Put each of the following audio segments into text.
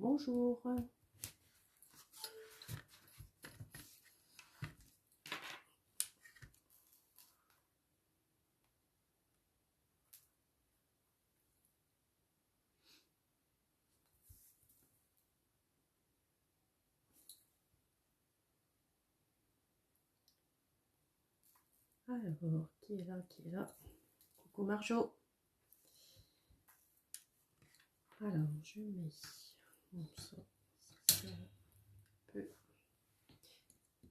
bonjour. Alors, qui est là, qui est là? Coucou Marjo. Alors, je mets ça, un peu.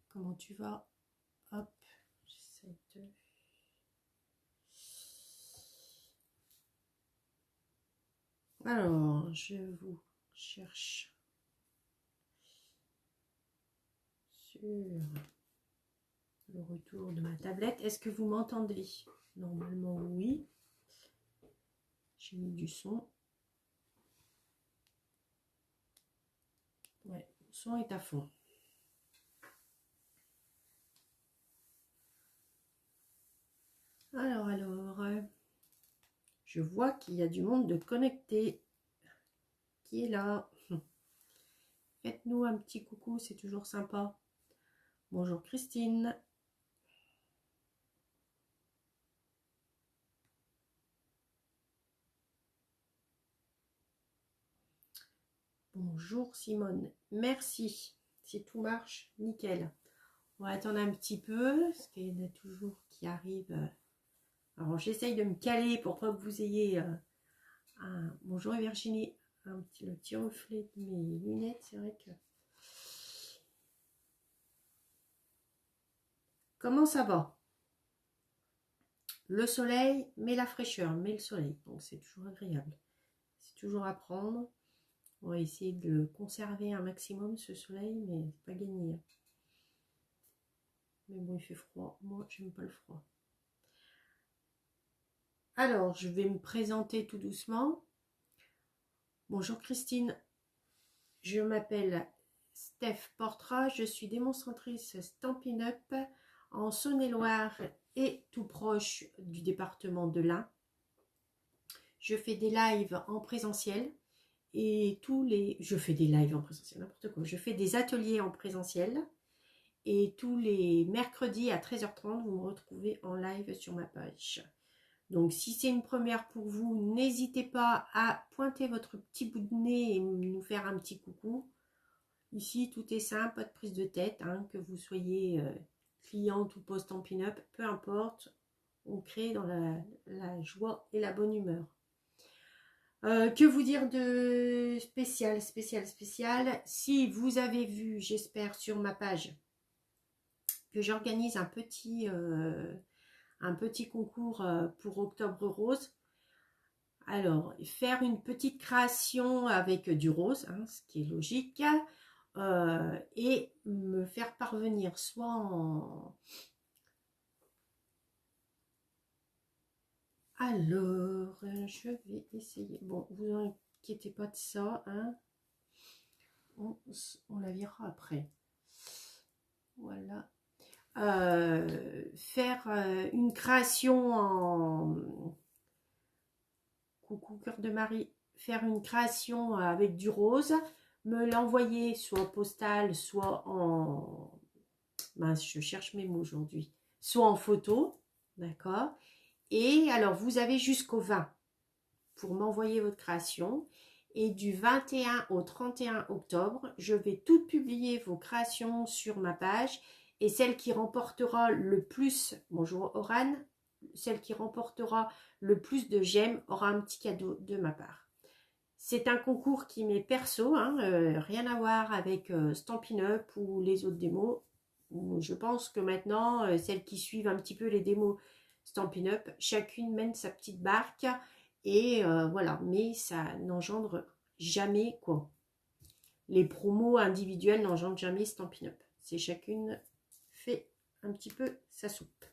Comment tu vas? Hop, j'essaie de... Alors, je vous cherche sur le retour de ma tablette. Est-ce que vous m'entendez? Normalement, oui. J'ai mis du son. Ouais, le son est à fond. Alors, je vois qu'il y a du monde de connecté qui est là. Faites-nous un petit coucou, c'est toujours sympa. Bonjour Christine. Bonjour Simone. Merci. Si tout marche, nickel. On va attendre un petit peu, parce qu'il y en a toujours qui arrivent. Alors j'essaye de me caler pour pas que vous ayez un... Bonjour Virginie. Le petit reflet de mes lunettes, c'est vrai que... Comment ça va? Le soleil, mais la fraîcheur, mais le soleil. Donc c'est toujours agréable. C'est toujours à prendre. On va essayer de conserver un maximum ce soleil, mais c'est pas gagné. Mais bon, il fait froid. Moi, j'aime pas le froid. Alors, je vais me présenter tout doucement. Bonjour Christine. Je m'appelle Steph Portra. Je suis démonstratrice Stampin' Up en Saône-et-Loire et tout proche du département de l'Ain. Je fais des lives en présentiel. Et je fais des lives en présentiel, n'importe quoi. Je fais des ateliers en présentiel. Et tous les mercredis à 13h30, vous me retrouvez en live sur ma page. Donc, si c'est une première pour vous, n'hésitez pas à pointer votre petit bout de nez et nous faire un petit coucou. Ici, tout est simple, pas de prise de tête, hein, que vous soyez cliente ou post-Stampin' Up, peu importe. On crée dans la joie et la bonne humeur. Que vous dire de spécial? Si vous avez vu, j'espère, sur ma page, que j'organise un petit concours pour Octobre Rose. Alors, faire une petite création avec du rose, hein, ce qui est logique, et me faire parvenir soit en... Alors, je vais essayer. Bon, vous inquiétez pas de ça, hein. On la verra après. Voilà. Faire une création en... Coucou cœur de Marie. Faire une création avec du rose, me l'envoyer soit postal, soit en... Mince, je cherche mes mots aujourd'hui. Soit en photo, d'accord. Et alors, vous avez jusqu'au 20 pour m'envoyer votre création. Et du 21 au 31 octobre, je vais toutes publier vos créations sur ma page. Et celle qui remportera le plus, bonjour Oran, celle qui remportera le plus de j'aime aura un petit cadeau de ma part. C'est un concours qui m'est perso, hein, rien à voir avec Stampin' Up ou les autres démos. Je pense que maintenant, celles qui suivent un petit peu les démos Stampin' Up, chacune mène sa petite barque. Et voilà, mais ça n'engendre jamais quoi. Les promos individuels n'engendrent jamais Stampin' Up. C'est chacune fait un petit peu sa soupe.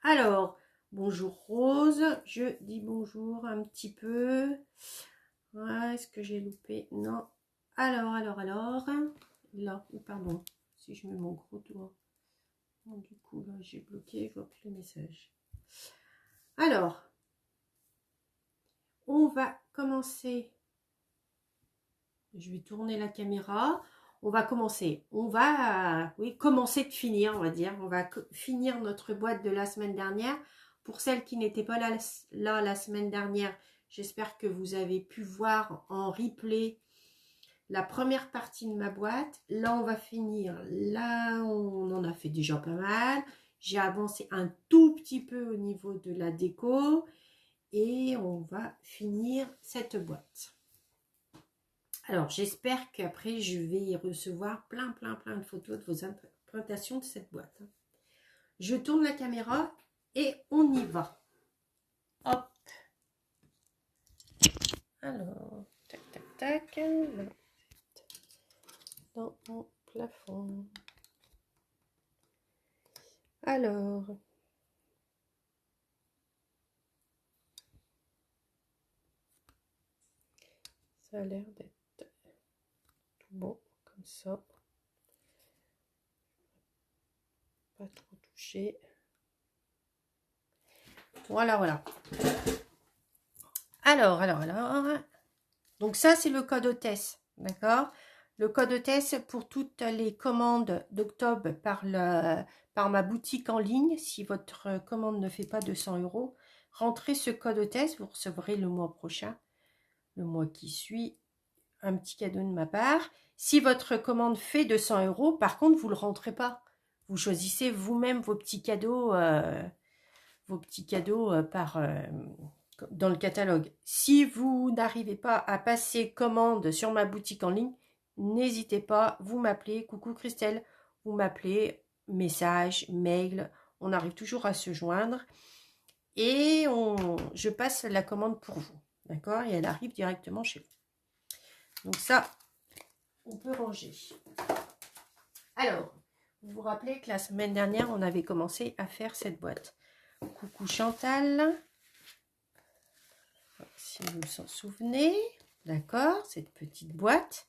Alors, bonjour Rose, je dis bonjour un petit peu. Ouais, est-ce que j'ai loupé? Non. Alors. Là, pardon, si je mets mon gros doigt. Bon, du coup, là, j'ai bloqué, je vois plus les messages. Alors, on va commencer je vais tourner la caméra. On va commencer. On va, oui, commencer de finir, on va dire. On va finir notre boîte de la semaine dernière. Pour celles qui n'étaient pas là la semaine dernière, j'espère que vous avez pu voir en replay la première partie de ma boîte. Là, on va finir. Là, on en a fait déjà pas mal. J'ai avancé un tout petit peu au niveau de la déco. Et on va finir cette boîte. Alors, j'espère qu'après, je vais recevoir plein de photos de vos interprétations de cette boîte. Je tourne la caméra et on y va. Hop. Alors, tac. Dans mon plafond. Alors. Ça a l'air d'être tout beau, comme ça. Pas trop touché. Voilà. Alors. Donc ça, c'est le code hôtesse, d'accord? Le code hôtesse pour toutes les commandes d'octobre par ma boutique en ligne. Si votre commande ne fait pas 200 €, rentrez ce code hôtesse, vous recevrez le mois prochain, le mois qui suit, un petit cadeau de ma part. Si votre commande fait 200 €, par contre, vous ne le rentrez pas. Vous choisissez vous-même vos petits cadeaux, dans le catalogue. Si vous n'arrivez pas à passer commande sur ma boutique en ligne, n'hésitez pas, vous m'appelez, coucou Christelle, vous m'appelez, message, mail, on arrive toujours à se joindre et je passe la commande pour vous, d'accord? Et elle arrive directement chez vous. Donc ça, on peut ranger. Alors, vous vous rappelez que la semaine dernière, on avait commencé à faire cette boîte. Coucou Chantal. Si vous vous en souvenez, d'accord, cette petite boîte,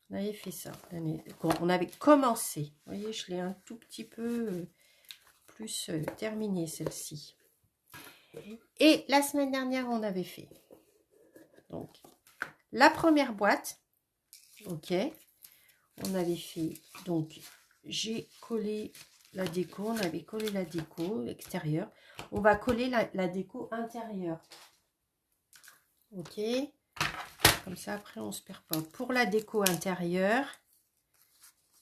on avait fait ça. On avait commencé. Vous voyez, je l'ai un tout petit peu plus terminée, celle-ci. Et la semaine dernière, on avait fait donc la première boîte. Ok. On avait fait, donc, j'ai collé la déco. On avait collé la déco extérieure. On va coller la déco intérieure. Ok, comme ça après on se perd pas. Pour la déco intérieure,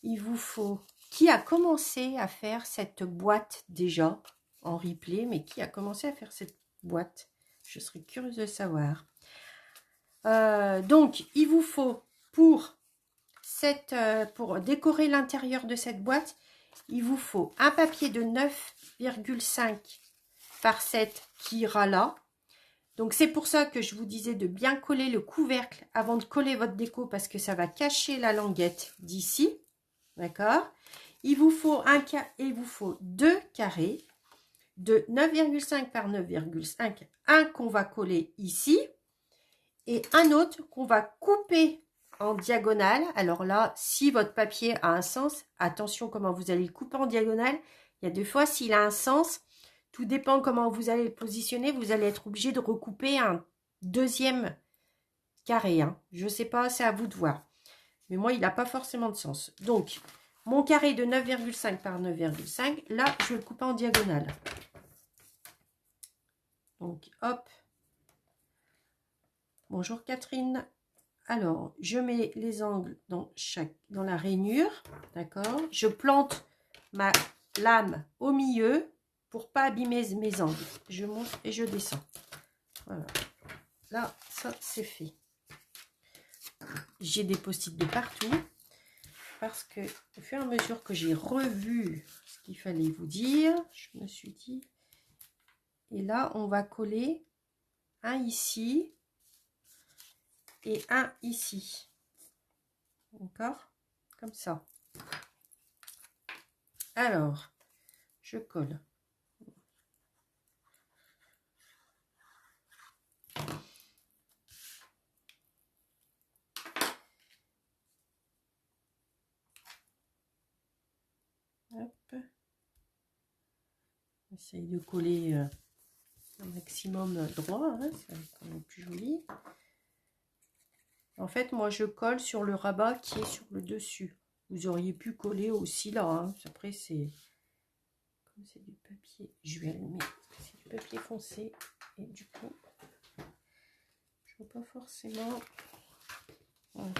il vous faut, qui a commencé à faire cette boîte déjà en replay, mais qui a commencé à faire cette boîte? Je serais curieuse de savoir. Donc il vous faut pour décorer l'intérieur de cette boîte, il vous faut un papier de 9,5 par 7 qui ira là. Donc, c'est pour ça que je vous disais de bien coller le couvercle avant de coller votre déco parce que ça va cacher la languette d'ici. D'accord? Il vous faut deux carrés de 9,5 par 9,5. Un qu'on va coller ici et un autre qu'on va couper en diagonale. Alors là, si votre papier a un sens, attention comment vous allez le couper en diagonale. Il y a deux fois, s'il a un sens, tout dépend comment vous allez le positionner. Vous allez être obligé de recouper un deuxième carré. Hein. Je ne sais pas, c'est à vous de voir. Mais moi, il n'a pas forcément de sens. Donc, mon carré de 9,5 par 9,5, là, je vais le couper en diagonale. Donc, hop. Bonjour Catherine. Alors, je mets les angles dans la rainure. D'accord. Je plante ma lame au milieu. Pour pas abîmer mes angles. Je monte et je descends. Voilà. Là, ça, c'est fait. J'ai des post-it de partout. Parce que, au fur et à mesure que j'ai revu ce qu'il fallait vous dire, je me suis dit... Et là, on va coller un ici et un ici. D'accord? Comme ça. Alors, je colle. Hop. J'essaye de coller un maximum droit, hein, c'est quand même plus joli. En fait, moi, je colle sur le rabat qui est sur le dessus. Vous auriez pu coller aussi là. Hein. Après, c'est... Comme c'est du papier, je vais allumer. C'est du papier foncé. Et du coup, je ne vois pas forcément... Voilà.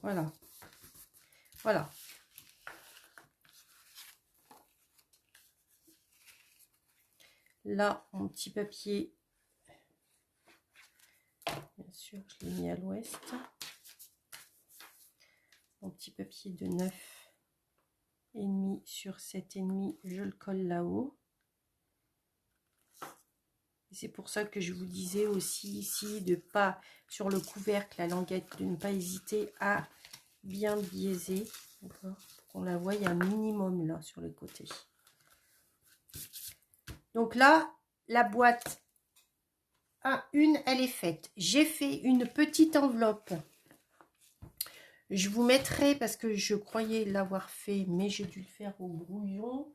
Voilà. Voilà. Là, mon petit papier, bien sûr, je l'ai mis à l'ouest. Mon petit papier de 9,5 sur 7,5, je le colle là-haut. C'est pour ça que je vous disais aussi ici de pas, sur le couvercle, la languette, de ne pas hésiter à bien biaiser. D'accord, pour qu'on la voie, il y a un minimum là sur les côtés. Donc là, la boîte 1, elle est faite. J'ai fait une petite enveloppe. Je vous mettrai, parce que je croyais l'avoir fait, mais j'ai dû le faire au brouillon.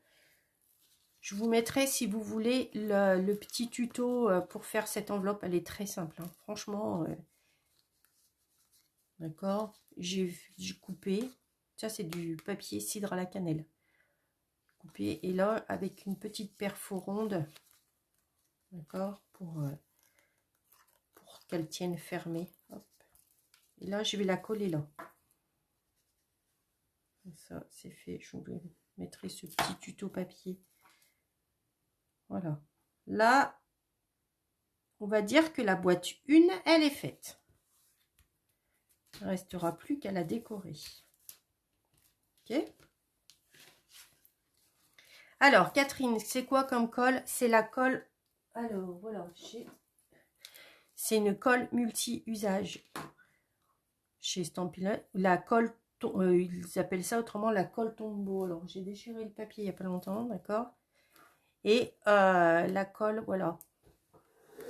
Je vous mettrai, si vous voulez, le petit tuto pour faire cette enveloppe. Elle est très simple, hein. Franchement. D'accord. J'ai coupé. Ça, c'est du papier cidre à la cannelle. Coupé. Et là, avec une petite perfo ronde. D'accord. Pour qu'elle tienne fermée. Hop. Et là, je vais la coller là. Ça, c'est fait. Je vous mettrai ce petit tuto papier. Voilà. Là, on va dire que la boîte 1, elle est faite. Il ne restera plus qu'à la décorer. Ok. Alors, Catherine, c'est quoi comme colle? C'est la colle... Alors, voilà. C'est une colle multi-usage. Chez Stampin', la colle... ils appellent ça autrement la colle tombeau. Alors, j'ai déchiré le papier il n'y a pas longtemps, d'accord? Et la colle, voilà.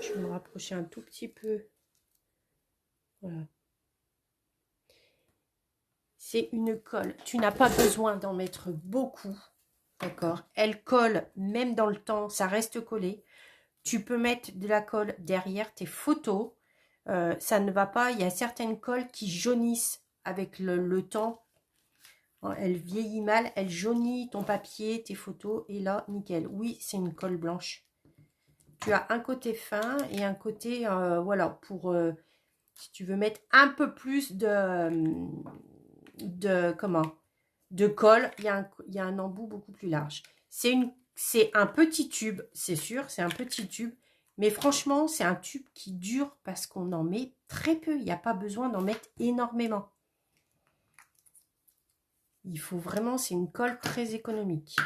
Je vais me rapprocher un tout petit peu. Voilà. C'est une colle. Tu n'as pas besoin d'en mettre beaucoup. D'accord? Elle colle même dans le temps. Ça reste collé. Tu peux mettre de la colle derrière tes photos. Ça ne va pas. Il y a certaines colles qui jaunissent avec le temps. Elle vieillit mal. Elle jaunit ton papier, tes photos. Et là, nickel. Oui, c'est une colle blanche. Tu as un côté fin et un côté, voilà, pour, si tu veux mettre un peu plus de colle, il y a un embout beaucoup plus large. C'est un petit tube, c'est sûr, c'est un petit tube. Mais franchement, c'est un tube qui dure parce qu'on en met très peu. Il n'y a pas besoin d'en mettre énormément. Il faut vraiment, c'est une colle très économique.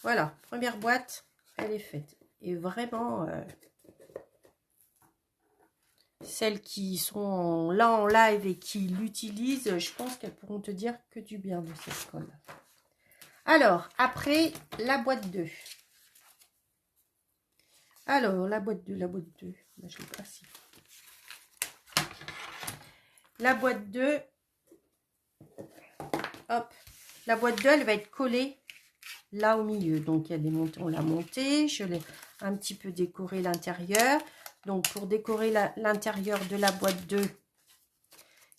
Voilà, première boîte. Elle est faite. Et vraiment, celles qui sont là en live et qui l'utilisent, je pense qu'elles pourront te dire que du bien de cette colle. Alors, après, la boîte 2. Alors, la boîte 2. Là, je l'ai pas ici. La boîte 2. Hop. La boîte 2, elle va être collée là au milieu. Donc, elle est montée, on l'a montée. Je l'ai un petit peu décoré l'intérieur. Donc, pour décorer l'intérieur de la boîte 2,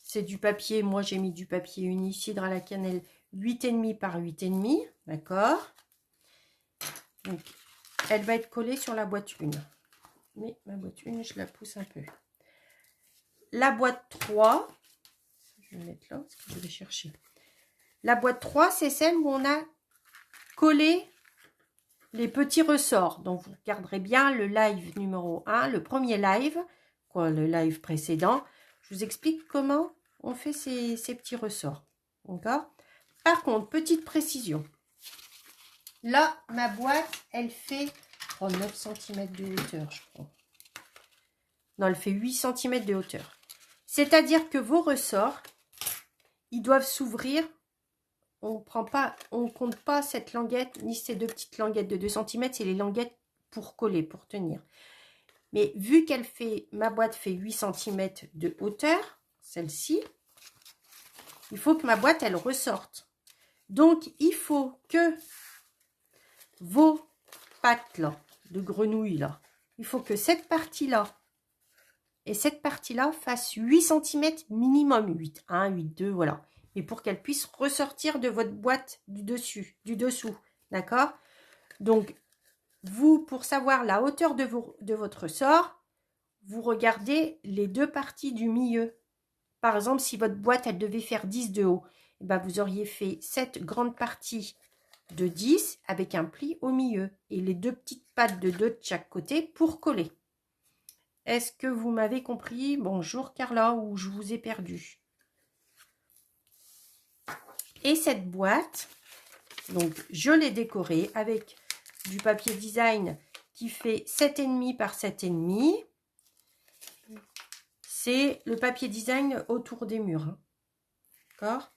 c'est du papier. Moi, j'ai mis du papier unicidre à la cannelle 8,5 par 8,5. D'accord. Donc, elle va être collée sur la boîte 1. Mais ma boîte 1, je la pousse un peu. La boîte 3, je vais mettre là parce que je vais chercher. La boîte 3, c'est celle où on a collé les petits ressorts. Donc, vous regarderez bien le live numéro 1, le premier live, le live précédent. Je vous explique comment on fait ces petits ressorts. D'accord? Par contre, petite précision. Là, ma boîte, elle fait 9 cm de hauteur, je crois. Non, elle fait 8 cm de hauteur. C'est-à-dire que vos ressorts, ils doivent s'ouvrir. On compte pas cette languette, ni ces deux petites languettes de 2 cm, c'est les languettes pour coller, pour tenir. Mais vu qu'elle fait, ma boîte fait 8 cm de hauteur, celle-ci, il faut que ma boîte, elle ressorte. Donc, il faut que vos pattes là, de grenouille là, il faut que cette partie-là et cette partie-là fassent 8 cm minimum, 8,1, 8,2, voilà. Et pour qu'elle puisse ressortir de votre boîte du dessous, d'accord? Donc, vous, pour savoir la hauteur de votre ressort, vous regardez les deux parties du milieu. Par exemple, si votre boîte, elle devait faire 10 de haut, eh ben, vous auriez fait cette grande partie de 10 avec un pli au milieu et les deux petites pattes de 2 de chaque côté pour coller. Est-ce que vous m'avez compris? Bonjour Carla, ou je vous ai perdu. Et cette boîte, donc je l'ai décorée avec du papier design qui fait 7,5 par 7,5. C'est le papier design autour des murs. Hein. D'accord?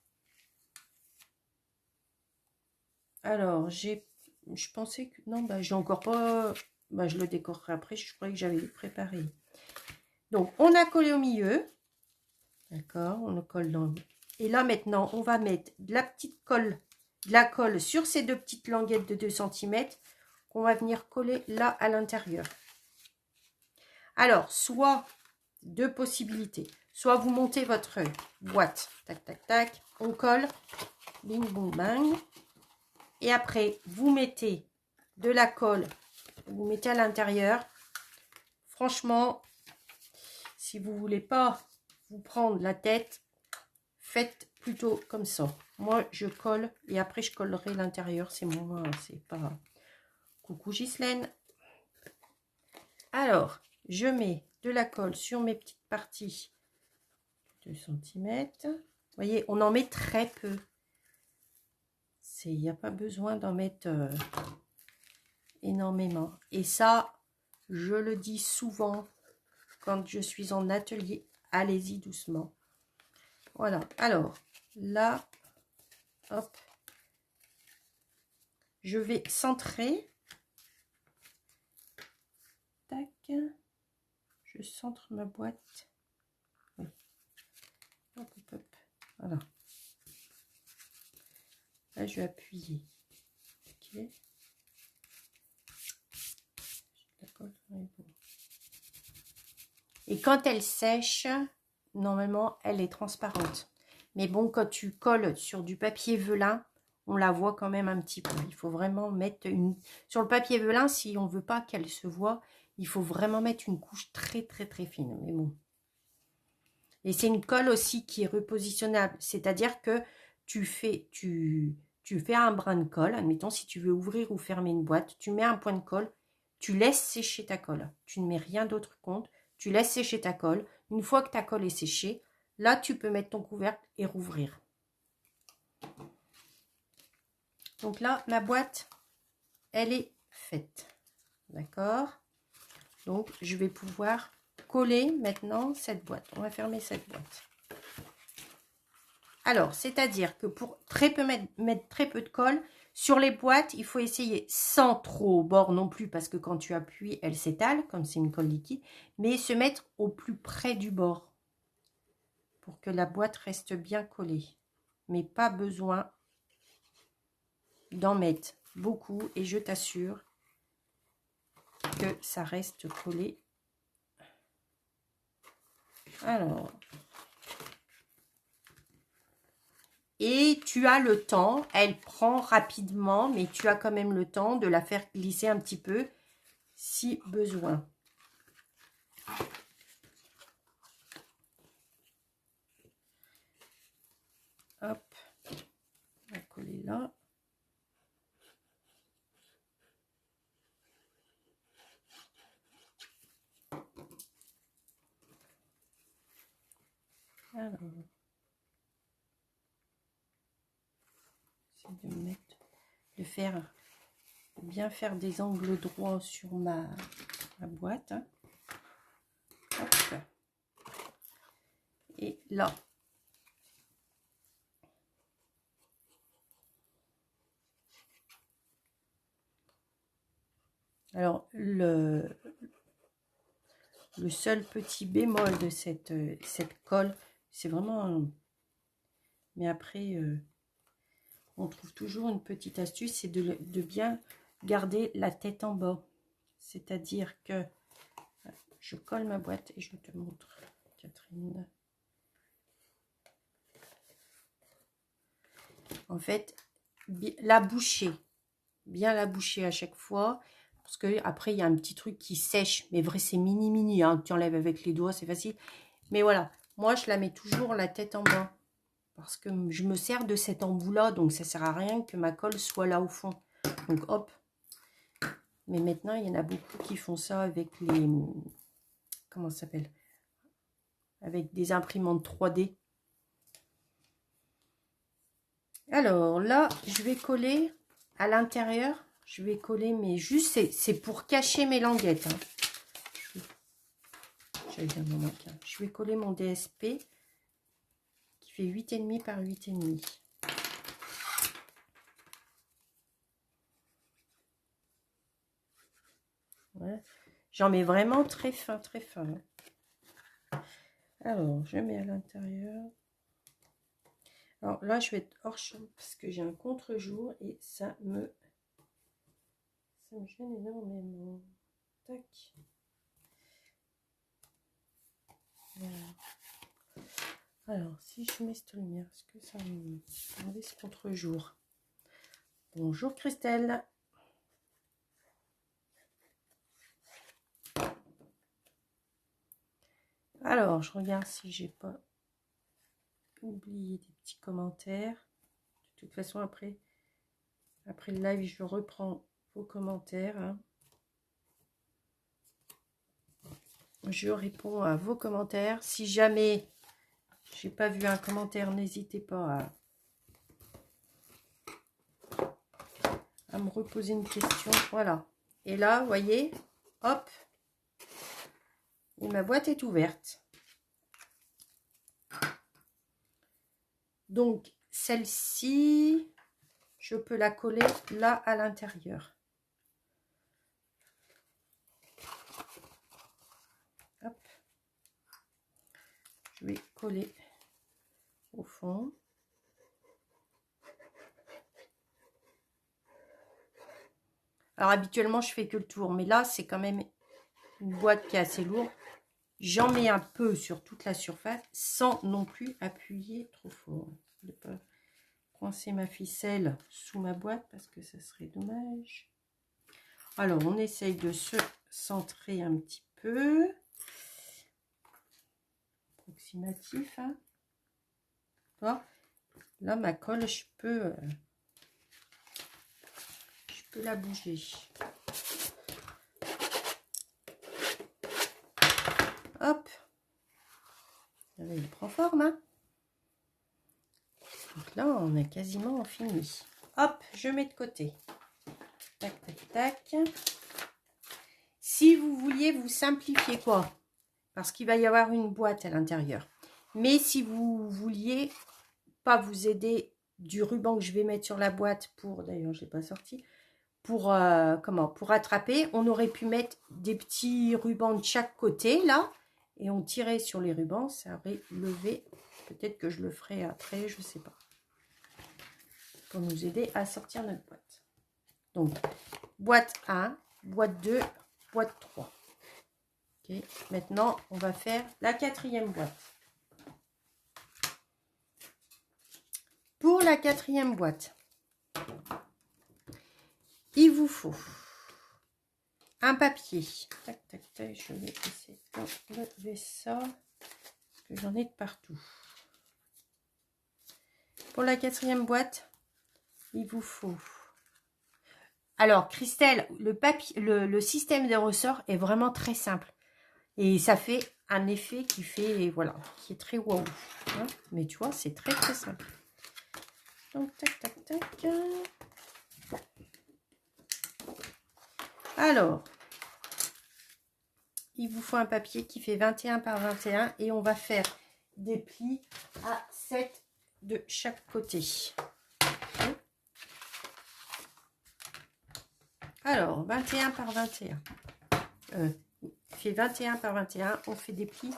Alors, je pensais que... Non, bah, j'ai encore pas... Bah, je le décorerai après, je croyais que j'avais préparé. Donc, on a collé au milieu. D'accord, on le colle dans... Et là, maintenant, on va mettre de la petite colle, de la colle sur ces deux petites languettes de 2 cm qu'on va venir coller là à l'intérieur. Alors, soit deux possibilités. Soit vous montez votre boîte, tac, tac, tac, on colle, bing, boum, bang. Et après, vous mettez de la colle, vous mettez à l'intérieur. Franchement, si vous ne voulez pas vous prendre la tête, faites plutôt comme ça. Moi, je colle et après, je collerai l'intérieur. C'est moi, c'est pas... Coucou Ghislaine. Alors, je mets de la colle sur mes petites parties. 2 cm. Vous voyez, on en met très peu. Il n'y a pas besoin d'en mettre énormément. Et ça, je le dis souvent quand je suis en atelier. Allez-y doucement. Voilà. Alors, là, hop, je vais centrer. Tac. Je centre ma boîte. Oui. Hop, hop, hop. Voilà. Là, je vais appuyer. Ok. Et quand elle sèche, normalement, elle est transparente. Mais bon, quand tu colles sur du papier velin, on la voit quand même un petit peu. Il faut vraiment mettre une... Sur le papier velin, si on ne veut pas qu'elle se voie, il faut vraiment mettre une couche très, très, très fine. Mais bon. Et c'est une colle aussi qui est repositionnable. C'est-à-dire que tu fais un brin de colle. Admettons, si tu veux ouvrir ou fermer une boîte, tu mets un point de colle, tu laisses sécher ta colle. Tu ne mets rien d'autre contre. Tu laisses sécher ta colle. Une fois que ta colle est séchée, là, tu peux mettre ton couvercle et rouvrir. Donc là, ma boîte, elle est faite. D'accord? Donc, je vais pouvoir coller maintenant cette boîte. On va fermer cette boîte. Alors, c'est-à-dire que pour mettre très peu de colle, sur les boîtes, il faut essayer sans trop au bord non plus, parce que quand tu appuies, elle s'étale, comme c'est une colle liquide, mais se mettre au plus près du bord, pour que la boîte reste bien collée. Mais pas besoin d'en mettre beaucoup, et je t'assure que ça reste collé. Alors... Et tu as le temps, elle prend rapidement, mais tu as quand même le temps de la faire glisser un petit peu si besoin. Hop, on va coller là. Alors, j'essaie de bien faire des angles droits sur ma boîte. Hein. Hop. Et là. Alors, le seul petit bémol de cette colle, c'est vraiment... Mais après, on trouve toujours une petite astuce, c'est de bien garder la tête en bas. C'est-à-dire que je colle ma boîte et je te montre, Catherine. En fait, la boucher, bien la boucher à chaque fois, parce que après il y a un petit truc qui sèche, mais vrai c'est mini, hein. Tu enlèves avec les doigts, c'est facile. Mais voilà, moi je la mets toujours la tête en bas, parce que je me sers de cet embout là, donc ça sert à rien que ma colle soit là au fond. Donc hop. Mais maintenant il y en a beaucoup qui font ça avec les, comment ça s'appelle, avec des imprimantes 3D. Alors là, je vais coller à l'intérieur. Je vais coller, mais juste, c'est pour cacher mes languettes. Hein. Je vais coller mon DSP qui fait 8,5 par 8,5. Voilà. J'en mets vraiment très fin, très fin. Alors, je mets à l'intérieur. Alors là, je vais être hors champ parce que j'ai un contre-jour et ça me gêne énormément. Tac. Voilà. Alors, si je mets cette lumière, est-ce que ça me regardez ce contre-jour? Bonjour Christelle. Alors, je regarde si j'ai pas oublié des petits commentaires. De toute façon, après le live, je reprends vos commentaires. Hein. Je réponds à vos commentaires. Si jamais j'ai pas vu un commentaire, n'hésitez pas à me reposer une question. Voilà. Et là, vous voyez, hop, et ma boîte est ouverte. Donc, celle-ci, je peux la coller là à l'intérieur. Hop. Je vais coller au fond. Alors, habituellement, je fais que le tour. Mais là, c'est quand même une boîte qui est assez lourde. J'en mets un peu sur toute la surface sans non plus appuyer trop fort. Je ne vais pas coincer ma ficelle sous ma boîte parce que ça serait dommage. Alors, on essaye de se centrer un petit peu. Approximatif. Hein. Là, ma colle, je peux la bouger. Hop. Il prend forme. Hein. Donc là, on a quasiment fini. Hop, je mets de côté. Tac, tac, tac. Si vous vouliez vous simplifier quoi, parce qu'il va y avoir une boîte à l'intérieur. Mais si vous vouliez pas vous aider du ruban que je vais mettre sur la boîte pour, d'ailleurs, je l'ai pas sorti, pour pour attraper, on aurait pu mettre des petits rubans de chaque côté là, et on tirait sur les rubans, ça aurait levé. Peut-être que je le ferai après, je sais pas. Pour nous aider à sortir notre boîte. Donc, boîte 1, boîte 2, boîte 3. Ok, maintenant, on va faire la 4e boîte. Pour la 4e boîte, il vous faut un papier. Tac, tac, tac, je vais essayer d'enlever ça, parce que j'en ai de partout. Pour la 4e boîte, il vous faut... Alors, Christelle, le système des ressorts est vraiment très simple. Et ça fait un effet qui fait, voilà, qui est très waouh. Hein, mais tu vois, c'est très très simple. Donc, tac, tac, tac. Alors, il vous faut un papier qui fait 21 par 21 et on va faire des plis à 7 de chaque côté. Alors, 21 par 21. Il fait 21 par 21. On fait des plis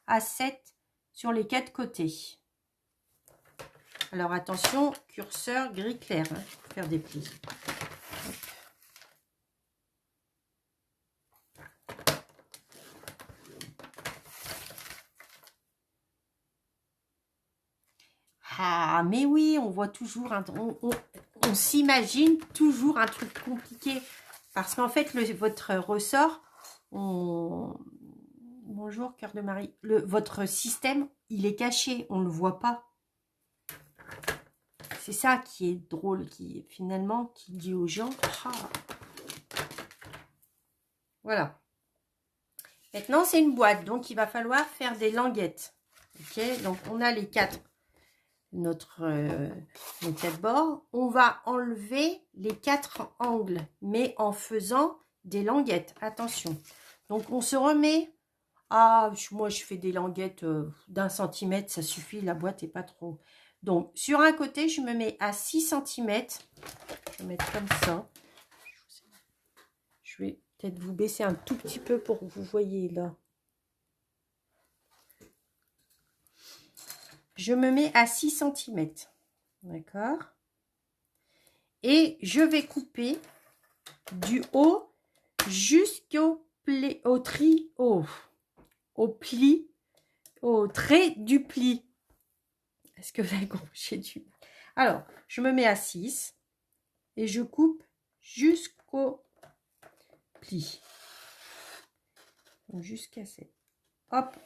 à 7 sur les 4 côtés. Alors attention, curseur gris clair, hein, pour faire des plis. Ah, mais oui, on voit toujours, on s'imagine toujours un truc compliqué. Parce qu'en fait, votre ressort, bonjour, cœur de Marie, votre système, il est caché, on ne le voit pas. C'est ça qui est drôle, qui finalement, qui dit aux gens, ah. Voilà. Maintenant, c'est une boîte, donc il va falloir faire des languettes. Ok, donc on a les quatre. Nos quatre bords, on va enlever les 4 angles, mais en faisant des languettes. Attention. Donc, on se remet. Ah, moi, je fais des languettes d'1 centimètre, ça suffit. La boîte n'est pas trop. Donc, sur un côté, je me mets à 6 centimètres. Je vais mettre comme ça. Je vais peut-être vous baisser un tout petit peu pour que vous voyez là. Je me mets à 6 centimètres. D'accord. Et je vais couper du haut jusqu'au pli, au pli, au trait du pli. Est-ce que vous avez compris du... Alors, je me mets à 6 et je coupe jusqu'au pli. Jusqu'à 7. Hop.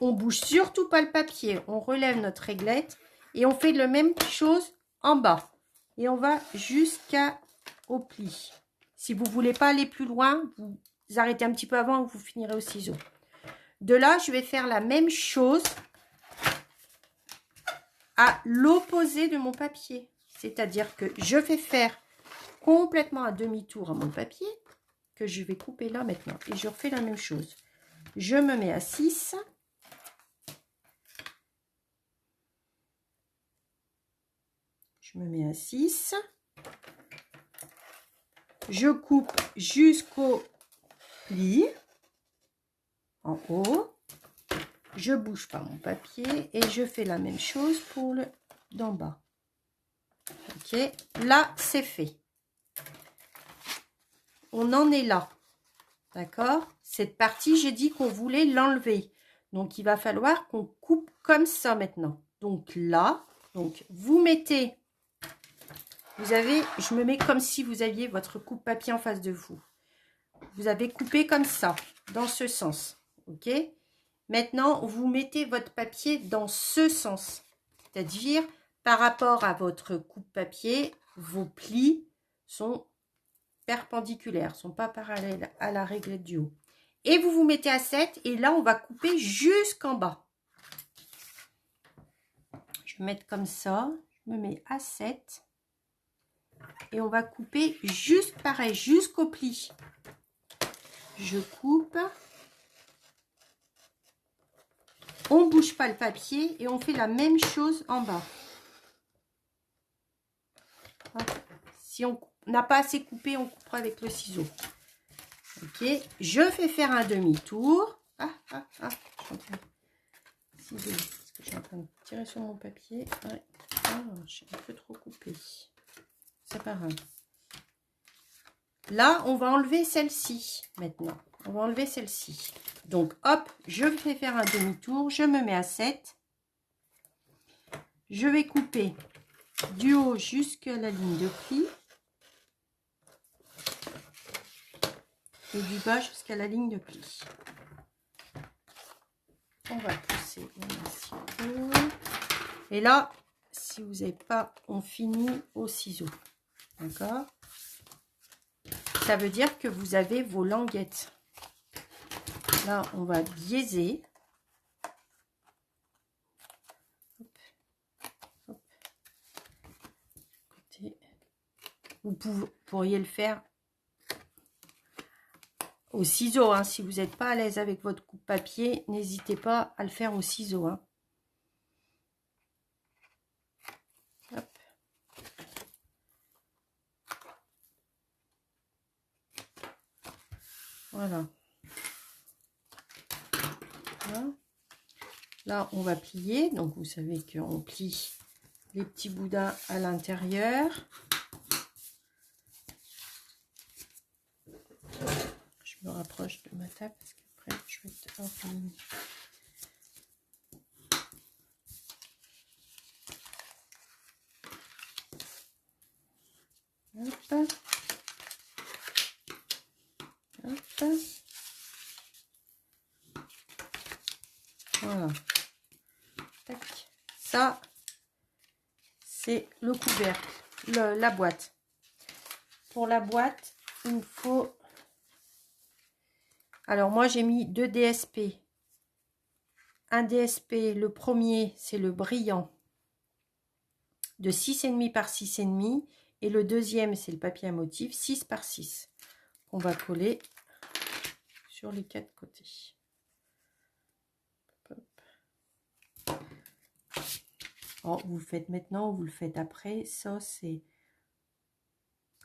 On bouge surtout pas le papier. On relève notre réglette et on fait la même chose en bas. Et on va jusqu'au pli. Si vous ne voulez pas aller plus loin, vous arrêtez un petit peu avant et vous finirez au ciseau. De là, je vais faire la même chose à l'opposé de mon papier. C'est-à-dire que je vais faire complètement un demi-tour à mon papier que je vais couper là maintenant. Et je refais la même chose. Je me mets à 6. Je me mets à 6. Je coupe jusqu'au pli en haut. Je bouge pas mon papier et je fais la même chose pour le d'en bas. Ok, là c'est fait. On en est là. D'accord? Cette partie, j'ai dit qu'on voulait l'enlever. Donc il va falloir qu'on coupe comme ça maintenant. Donc là, donc vous mettez, vous avez, je me mets comme si vous aviez votre coupe-papier en face de vous. Vous avez coupé comme ça, dans ce sens. Ok? Maintenant, vous mettez votre papier dans ce sens. C'est-à-dire, par rapport à votre coupe-papier, vos plis sont perpendiculaires, ne sont pas parallèles à la réglette du haut. Et vous vous mettez à 7 et là, on va couper jusqu'en bas. Je vais mettre comme ça. Je me mets à 7. Et on va couper juste pareil, jusqu'au pli. Je coupe. On ne bouge pas le papier et on fait la même chose en bas. Si on n'a pas assez coupé, on coupera avec le ciseau. Ok, je fais faire un demi-tour. Ciseau, parce que je suis en train de tirer sur mon papier. Ouais. Ah, j'ai un peu trop coupé. C'est pas grave. Là, on va enlever celle-ci maintenant. On va enlever celle-ci. Donc, hop, je fais faire un demi-tour. Je me mets à 7. Je vais couper du haut jusqu'à la ligne de pli. Et du bas jusqu'à la ligne de pli. On va pousser le ciseau. Et là, si vous n'avez pas, on finit au ciseau. D'accord? Ça veut dire que vous avez vos languettes. Là, on va biaiser. Hop, hop. Vous pourriez le faire au ciseau, hein. Si vous n'êtes pas à l'aise avec votre coupe-papier, n'hésitez pas à le faire au ciseau. Hein. Hop. Voilà. Là, on va plier. Donc, vous savez qu'on plie les petits boudins à l'intérieur. Je me rapproche de ma table parce qu'après je vais être hors ligne. Hop. Hop. Voilà. Tac. Ça, c'est le couvercle, la boîte. Pour la boîte, il me faut... Alors, moi, j'ai mis 2 DSP. Un DSP, le premier, c'est le brillant de 6,5 par 6,5. Et le deuxième, c'est le papier à motif 6 par 6. On va coller sur les 4 côtés. Oh, vous le faites maintenant ou vous le faites après, ça c'est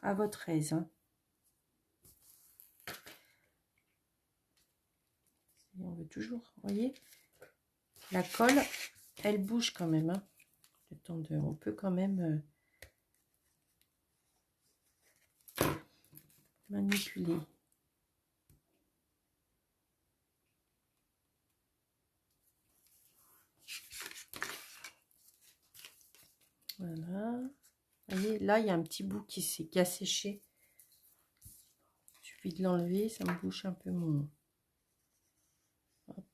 à votre aise. Hein. Et on veut toujours, vous voyez, la colle, elle bouge quand même. Hein. Le temps de, on peut quand même manipuler. Voilà. Vous voyez, là, il y a un petit bout qui a séché. Il suffit de l'enlever, ça me bouge un peu mon... Hop.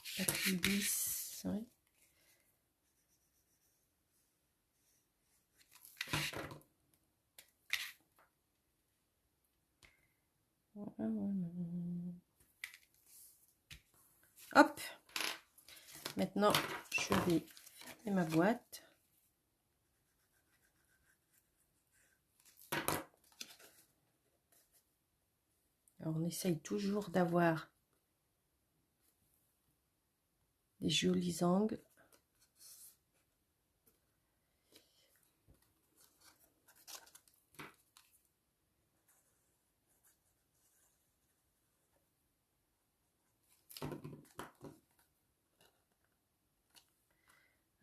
Ça glisse, ouais. Hop, maintenant je vais fermer ma boîte. Alors on essaye toujours d'avoir des jolis angles.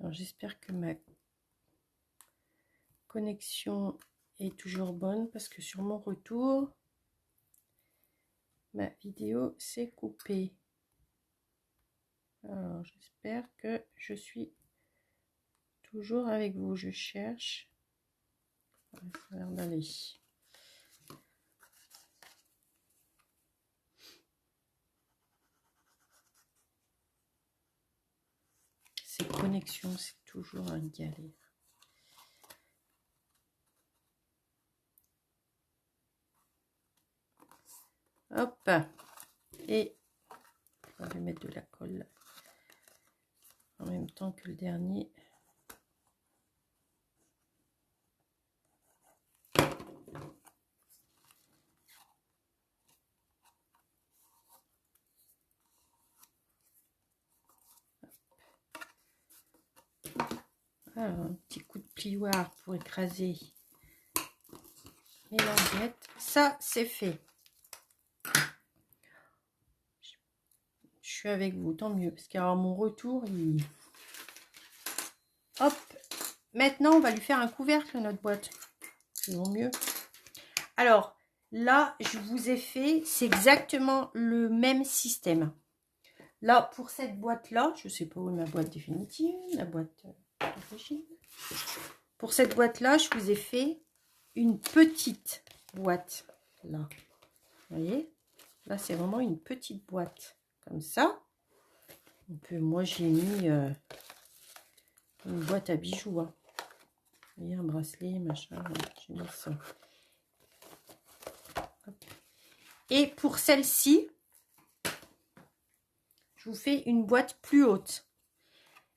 Alors j'espère que ma connexion est toujours bonne parce que sur mon retour, ma vidéo s'est coupée. Alors j'espère que je suis toujours avec vous. Je cherche. Ça a l'air d'aller. Ces connexions, c'est toujours un galère. Hop, et on va mettre de la colle en même temps que le dernier. Alors, un petit coup de plioir pour écraser les languettes. Ça, c'est fait. Je suis avec vous, tant mieux. Parce qu'à mon retour, il... Hop. Maintenant, on va lui faire un couvercle à notre boîte. C'est mieux. Alors, là, je vous ai fait, c'est exactement le même système. Là, pour cette boîte-là, je ne sais pas où est ma boîte définitive, la boîte d'origine. Pour cette boîte-là, je vous ai fait une petite boîte. Là, vous voyez? Là, c'est vraiment une petite boîte. Comme ça. On peut, moi, j'ai mis une boîte à bijoux. Hein. Vous voyez, un bracelet, machin. J'ai mis ça. Hop. Et pour celle-ci, je vous fais une boîte plus haute.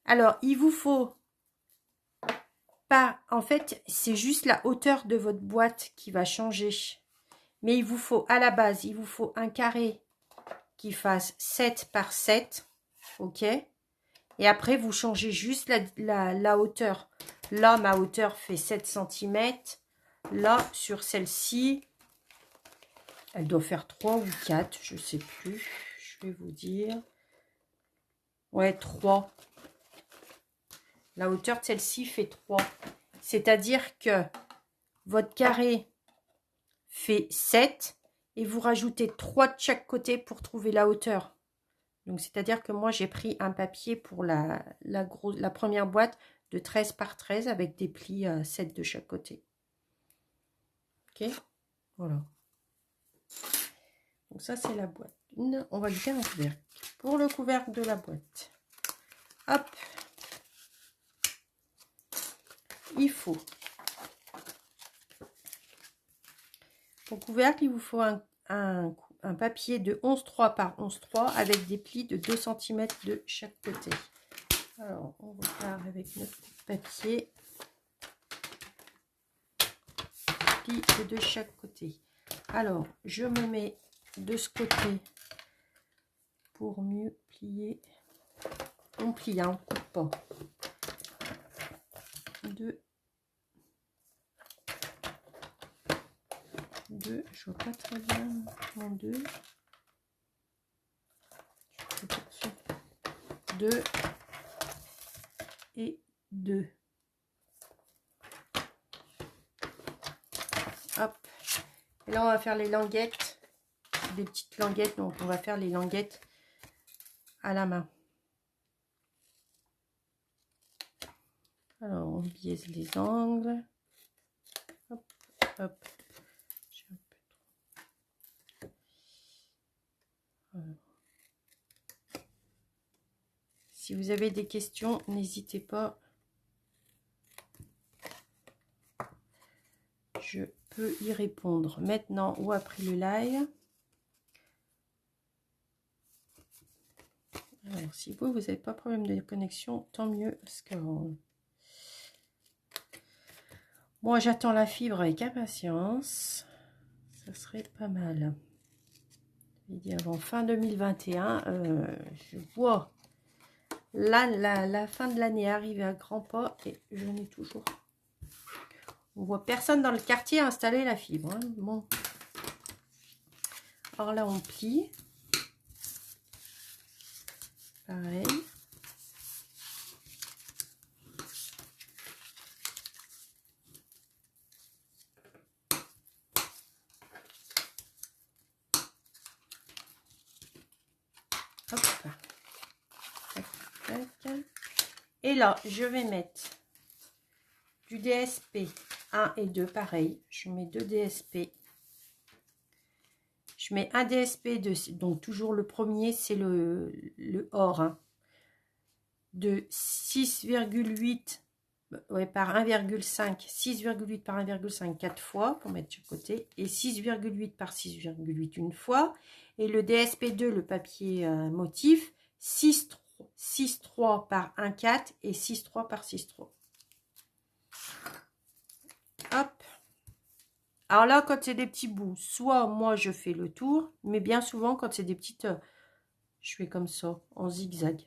Alors, il vous faut pas... En fait, c'est juste la hauteur de votre boîte qui va changer. Mais il vous faut, à la base, il vous faut un carré qui fasse 7 par 7. Ok. Et après, vous changez juste la hauteur. Là, ma hauteur fait 7 cm. Là, sur celle-ci, elle doit faire 3 ou 4, je sais plus. Je vais vous dire. Ouais, 3. La hauteur de celle-ci fait 3. C'est-à-dire que votre carré fait 7 et vous rajoutez 3 de chaque côté pour trouver la hauteur. Donc, c'est-à-dire que moi, j'ai pris un papier pour la première boîte de 13 par 13 avec des plis 7 de chaque côté. Ok, voilà. Donc, ça, c'est la boîte. On va lui faire un couvercle. Pour le couvercle de la boîte, hop, il faut, pour le couvercle, il vous faut un papier de 11,3 par 11,3 avec des plis de 2 cm de chaque côté. Alors, on repart avec notre papier. Plis de chaque côté. Alors, je me mets de ce côté pour mieux plier. On plie, hein, on coupe pas. 2, je vois pas très bien mon 2. 2 et 2. Hop. Et là, on va faire les languettes. Des petites languettes, donc on va faire les languettes à la main. Alors, on biaise les angles. Hop, hop. J'ai un peu trop. Voilà. Si vous avez des questions, n'hésitez pas. Je peux y répondre maintenant ou après le live. Alors, si vous n'avez pas de problème de connexion, tant mieux. Parce que moi, j'attends la fibre avec impatience. Ça serait pas mal. Il dit avant fin 2021, je vois la fin de l'année arriver à grands pas et je n'ai toujours. On voit personne dans le quartier installer la fibre. Hein. Bon. Alors là, on plie. Pareil. Hop. Tac, tac. Et là, je vais mettre du DSP 1 et 2, pareil. Je mets 2 DSP. Je mets un DSP de, donc toujours le premier, c'est le or, hein, de 6,8 ouais, par 1,5, 6,8 par 1,5, 4 fois pour mettre chaque côté, et 6,8 par 6,8 une fois, et le DSP2, le papier motif, 6,3 par 1,4 et 6,3 par 6,3. Hop. Alors là, quand c'est des petits bouts, soit moi je fais le tour, mais bien souvent quand c'est des petites, je fais comme ça, en zigzag.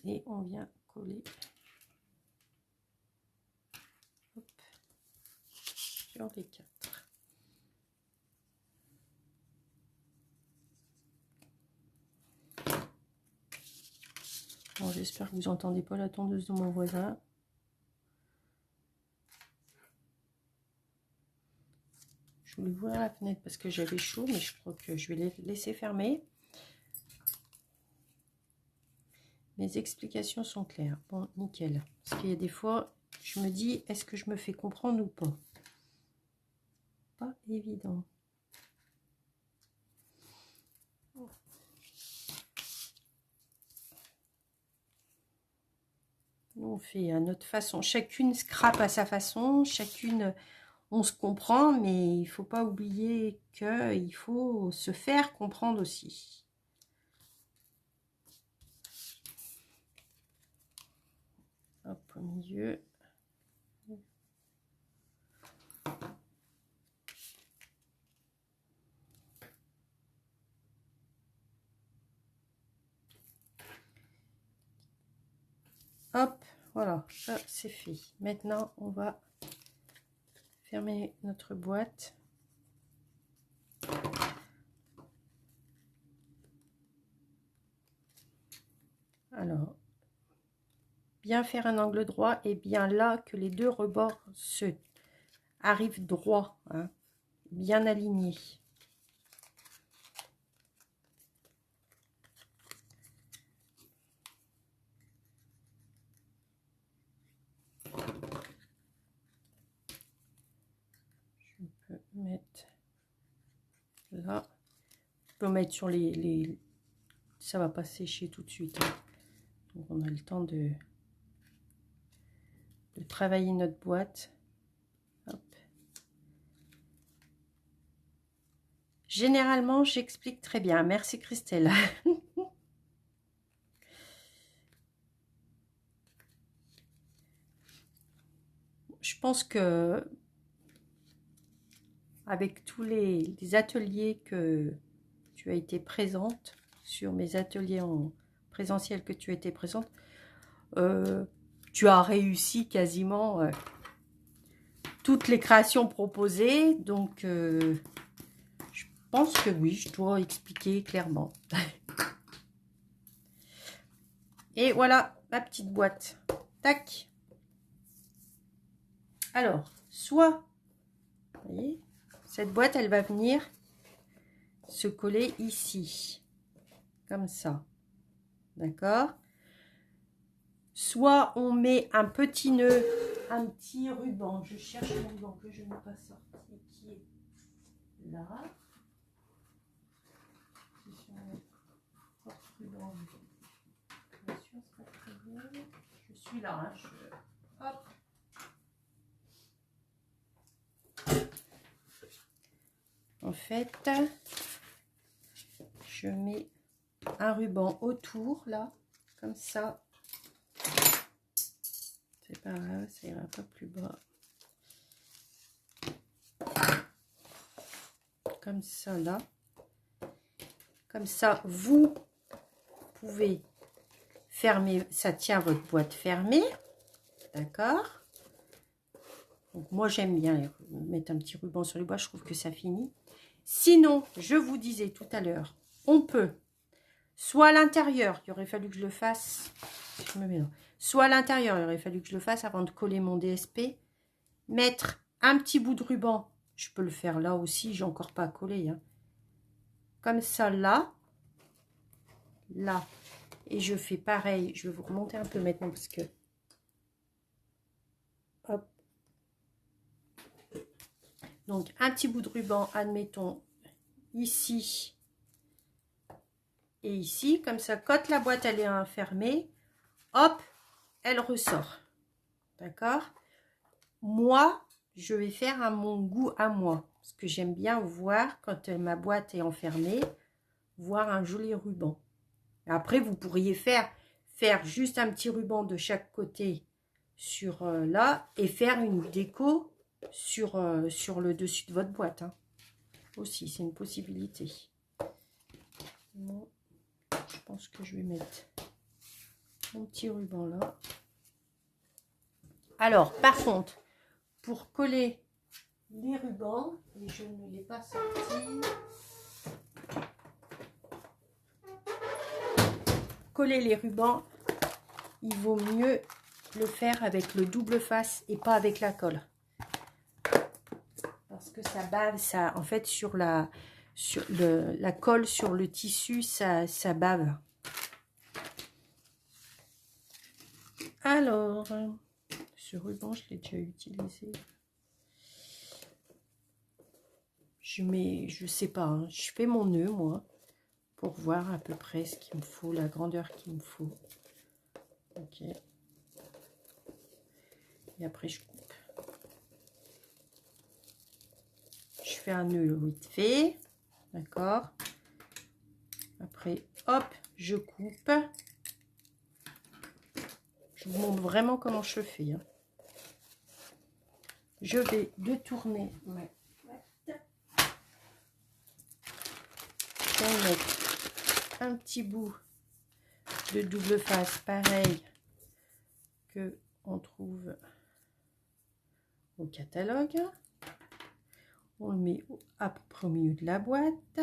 Et on vient coller. Hop, sur les 4. Bon, j'espère que vous n'entendez pas la tondeuse de mon voisin. Je voulais ouvrir la fenêtre parce que j'avais chaud, mais je crois que je vais les laisser fermer. Mes explications sont claires. Bon, nickel. Parce qu'il y a des fois, je me dis, est-ce que je me fais comprendre ou pas? Pas évident. Nous, on fait à notre façon. Chacune scrape à sa façon. Chacune, on se comprend, mais il ne faut pas oublier qu'il faut se faire comprendre aussi. Hop, au milieu. Hop, Voilà, ça c'est fait. Maintenant, on va fermer notre boîte. Alors, bien faire un angle droit et bien là que les deux rebords se arrivent droit, hein, bien alignés. Je peux mettre là. Je peux mettre sur les... Ça va pas sécher tout de suite, hein. Donc on a le temps de travailler notre boîte. Hop. Généralement, j'explique très bien. Merci Christelle. Je pense que avec tous les ateliers que tu as été présente, sur mes ateliers en présentiel que tu as été présente, tu as réussi quasiment toutes les créations proposées. Donc, je pense que oui, je dois expliquer clairement. Et voilà ma petite boîte. Tac. Alors, soit, vous voyez, cette boîte, elle va venir se coller ici. Comme ça. D'accord? Soit on met un petit nœud, un petit ruban. Je cherche mon ruban que je n'ai pas sorti, qui est là. C'est sur le porte-ruban. Bien sûr, c'est pas très bien. Je suis là. Hein, hop. En fait, je mets un ruban autour, là, comme ça. C'est pas grave, ça ira pas plus bas. Comme ça, là. Comme ça, vous pouvez fermer, ça tient votre boîte fermée. D'accord? Donc, moi, j'aime bien mettre un petit ruban sur les boîtes, je trouve que ça finit. Sinon, je vous disais tout à l'heure, on peut, soit à l'intérieur, il aurait fallu que je le fasse, je me mets là. Soit à l'intérieur, il aurait fallu que je le fasse avant de coller mon DSP, mettre un petit bout de ruban, je peux le faire là aussi, j'ai encore pas collé, hein. Comme ça, là, et je fais pareil, je vais vous remonter un peu maintenant, parce que, hop, donc un petit bout de ruban, admettons, ici, et ici, comme ça, quand la boîte elle est enfermée, hop, elle ressort. D'accord? Moi, je vais faire à mon goût à moi. Parce que j'aime bien voir, quand ma boîte est enfermée, voir un joli ruban. Après, vous pourriez faire juste un petit ruban de chaque côté sur là, et faire une déco sur le dessus de votre boîte. Hein. Aussi, c'est une possibilité. Bon, je pense que je vais mettre mon petit ruban là. Alors, par contre, pour coller les rubans, et je ne l'ai pas sorti, coller les rubans, il vaut mieux le faire avec le double face et pas avec la colle. Parce que ça bave, ça, en fait, sur la colle sur le tissu, ça bave. Alors, ce ruban, je l'ai déjà utilisé. Je sais pas, hein, je fais mon nœud, moi, pour voir à peu près ce qu'il me faut, la grandeur qu'il me faut. Ok. Et après, je coupe. Je fais un nœud vite fait. D'accord. Après, hop, je coupe. Je vous montre vraiment comment je fais. Hein. Je vais détourner ma boîte. Je vais mettre un petit bout de double face, pareil que on trouve au catalogue. On le met à peu près au milieu de la boîte.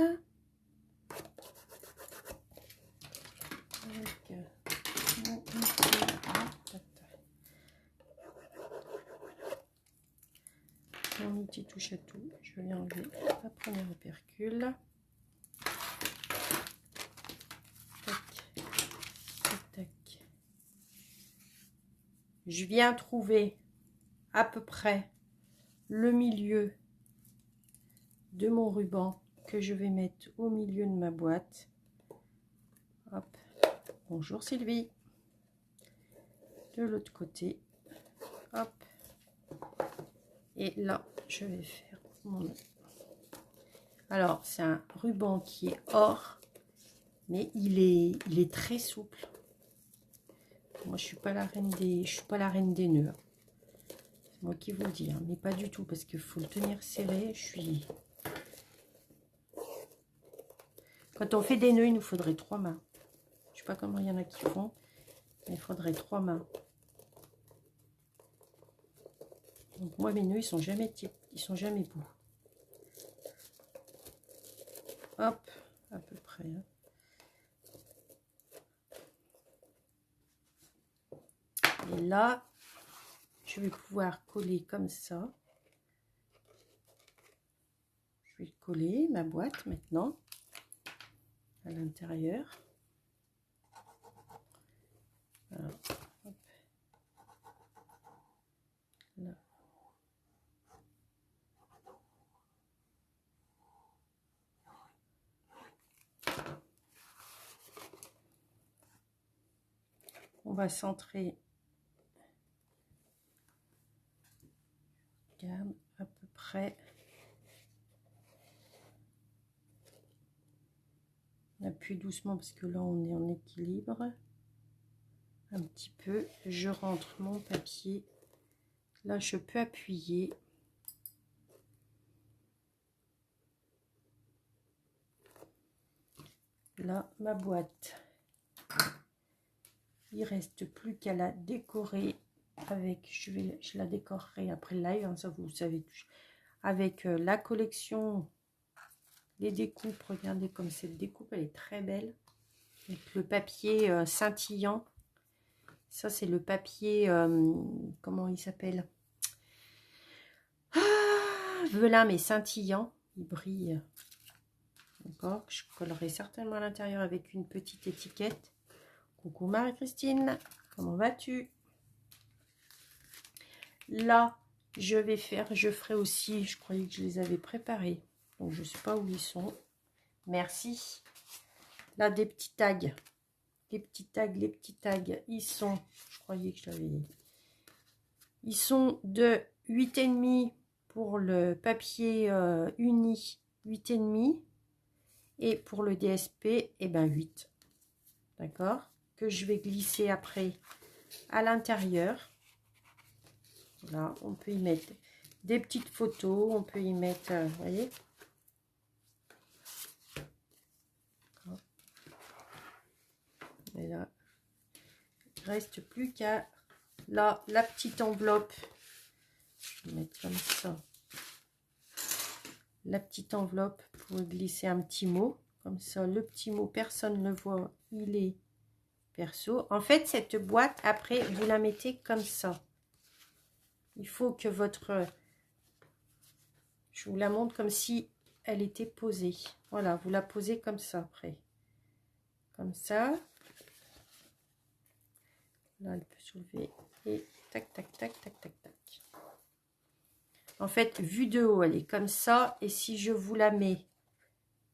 Mon outil touche à tout. Je vais enlever la première opercule. Tac, tac, tac. Je viens trouver à peu près le milieu de mon ruban que je vais mettre au milieu de ma boîte. Hop. Bonjour Sylvie. De l'autre côté. Hop. Et là, je vais faire mon... Alors, c'est un ruban qui est or, mais il est très souple. Moi, je suis pas la reine des nœuds. C'est moi qui vous le dis, hein, mais pas du tout, parce qu'il faut le tenir serré. Quand on fait des nœuds, il nous faudrait 3 mains. Je sais pas comment il y en a qui font, mais il faudrait 3 mains. Donc moi, mes nœuds, ils sont jamais beaux. Hop, à peu près. Hein. Et là, je vais pouvoir coller comme ça. Je vais coller ma boîte maintenant à l'intérieur. Alors, hop. Là. On va centrer. Regarde, à peu près. On appuie doucement parce que là on est en équilibre. Un petit peu. Je rentre mon papier. Là je peux appuyer. Là ma boîte. Il reste plus qu'à la décorer avec, je la décorerai après le live, hein, ça vous savez, avec la collection, les découpes. Regardez comme cette découpe, elle est très belle. Avec le papier scintillant. Ça c'est le papier, comment il s'appelle? Velin mais scintillant, il brille. D'accord, je collerai certainement à l'intérieur avec une petite étiquette. Coucou Marie-Christine, comment vas-tu? Là, je ferai aussi, je croyais que je les avais préparés. Donc, je ne sais pas où ils sont. Merci. Là, des petits tags. Les petits tags, ils sont, je croyais que je l'avais... Ils sont de 8,5 pour le papier uni, 8,5. Et pour le DSP, eh ben 8. D'accord? Que je vais glisser après à l'intérieur. Là, on peut y mettre des petites photos, on peut y mettre, vous voyez. Et là, il ne reste plus qu'à là la petite enveloppe. Je vais mettre comme ça. La petite enveloppe pour glisser un petit mot. Comme ça, le petit mot, personne ne le voit, il est perso. En fait, cette boîte, après, vous la mettez comme ça. Il faut que votre... Je vous la montre comme si elle était posée. Voilà, vous la posez comme ça après. Comme ça. Là, elle peut soulever. Et tac, tac, tac, tac, tac, tac. En fait, vue de haut, elle est comme ça. Et si je vous la mets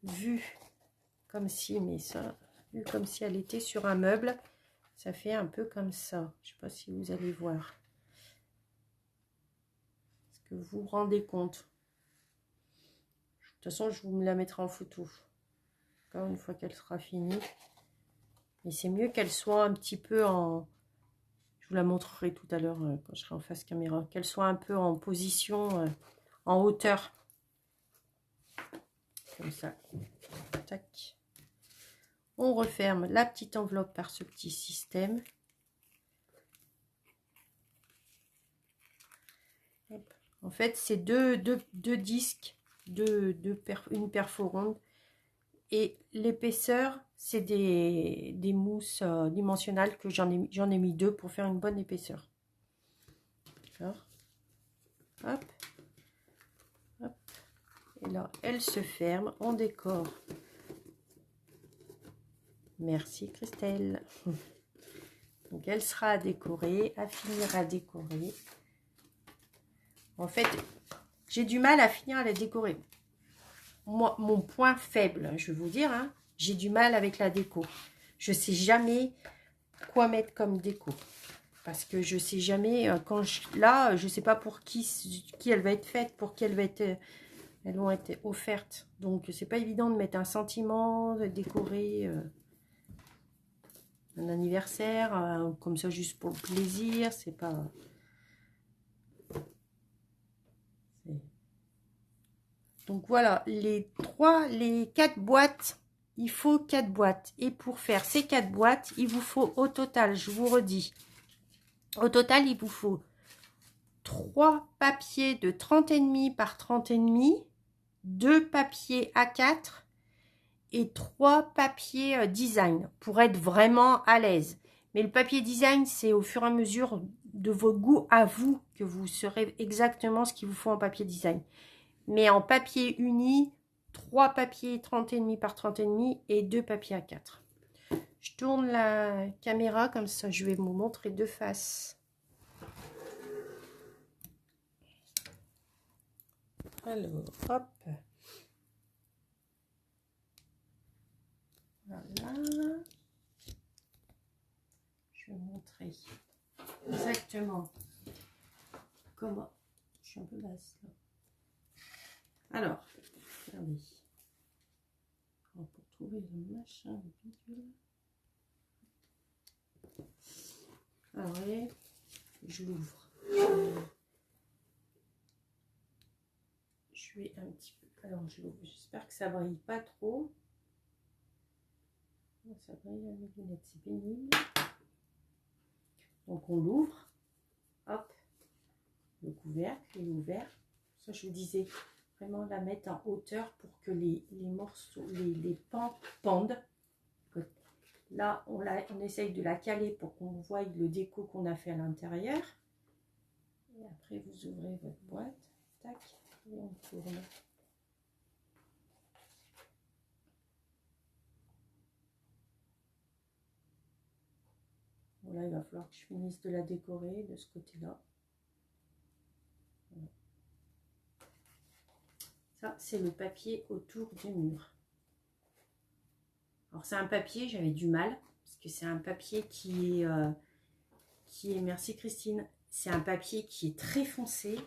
vue comme si, mais ça, vue comme si elle était sur un meuble, ça fait un peu comme ça. Je ne sais pas si vous allez voir. Est-ce que vous vous rendez compte? De toute façon, je vous la mettrai en photo. Encore une fois qu'elle sera finie. Mais c'est mieux qu'elle soit un petit peu en... Je vous la montrerai tout à l'heure quand je serai en face caméra. Qu'elle soit un peu en position, en hauteur. Comme ça. Tac. On referme la petite enveloppe par ce petit système. Hop. En fait, c'est deux disques, une perforonde. Et l'épaisseur, c'est des mousses dimensionnelles que j'en ai mis 2 pour faire une bonne épaisseur. D'accord. Hop. Hop. Et là, elle se ferme. On décore. Merci Christelle. Donc, elle sera à décorer, à finir à décorer. En fait, j'ai du mal à finir à la décorer. Moi, mon point faible, je vais vous dire, hein, j'ai du mal avec la déco. Je sais jamais quoi mettre comme déco. Parce que je sais jamais, là, je sais pas pour qui elle va être faite, pour qui elles vont être offertes. Donc, c'est pas évident de mettre un sentiment, de décorer un anniversaire, comme ça, juste pour le plaisir. C'est pas... Donc, voilà, les 4 boîtes, il faut 4 boîtes. Et pour faire ces 4 boîtes, il vous faut au total, je vous redis, au total, il vous faut 3 papiers de 30,5 par 30,5, 2 papiers A4 et 3 papiers design pour être vraiment à l'aise. Mais le papier design, c'est au fur et à mesure de vos goûts à vous que vous saurez exactement ce qu'il vous faut en papier design. Mais en papier uni, 3 papiers 30,5 par 30,5 et 2 papiers A4. Je tourne la caméra comme ça, je vais vous montrer de face. Alors, hop. Voilà. Je vais montrer exactement comment. Je suis un peu basse là. Alors, regardez. Pour trouver le machin, le bidule. Alors, voyez, je l'ouvre. Je vais un petit peu. Alors, je l'ouvre. J'espère que ça brille pas trop. Ça brille avec les lunettes, c'est pénible. Donc, on l'ouvre. Hop. Le couvercle est ouvert. Ça, je vous disais, vraiment la mettre en hauteur pour que les morceaux, les pans pendent. Là, on essaye de la caler pour qu'on voie le déco qu'on a fait à l'intérieur. Et après, vous ouvrez votre boîte. Tac. Et on tourne. Voilà, il va falloir que je finisse de la décorer de ce côté-là. Voilà. Ça, c'est le papier autour du mur. Alors, c'est un papier, j'avais du mal, parce que c'est un papier qui est, merci Christine, c'est un papier qui est très foncé.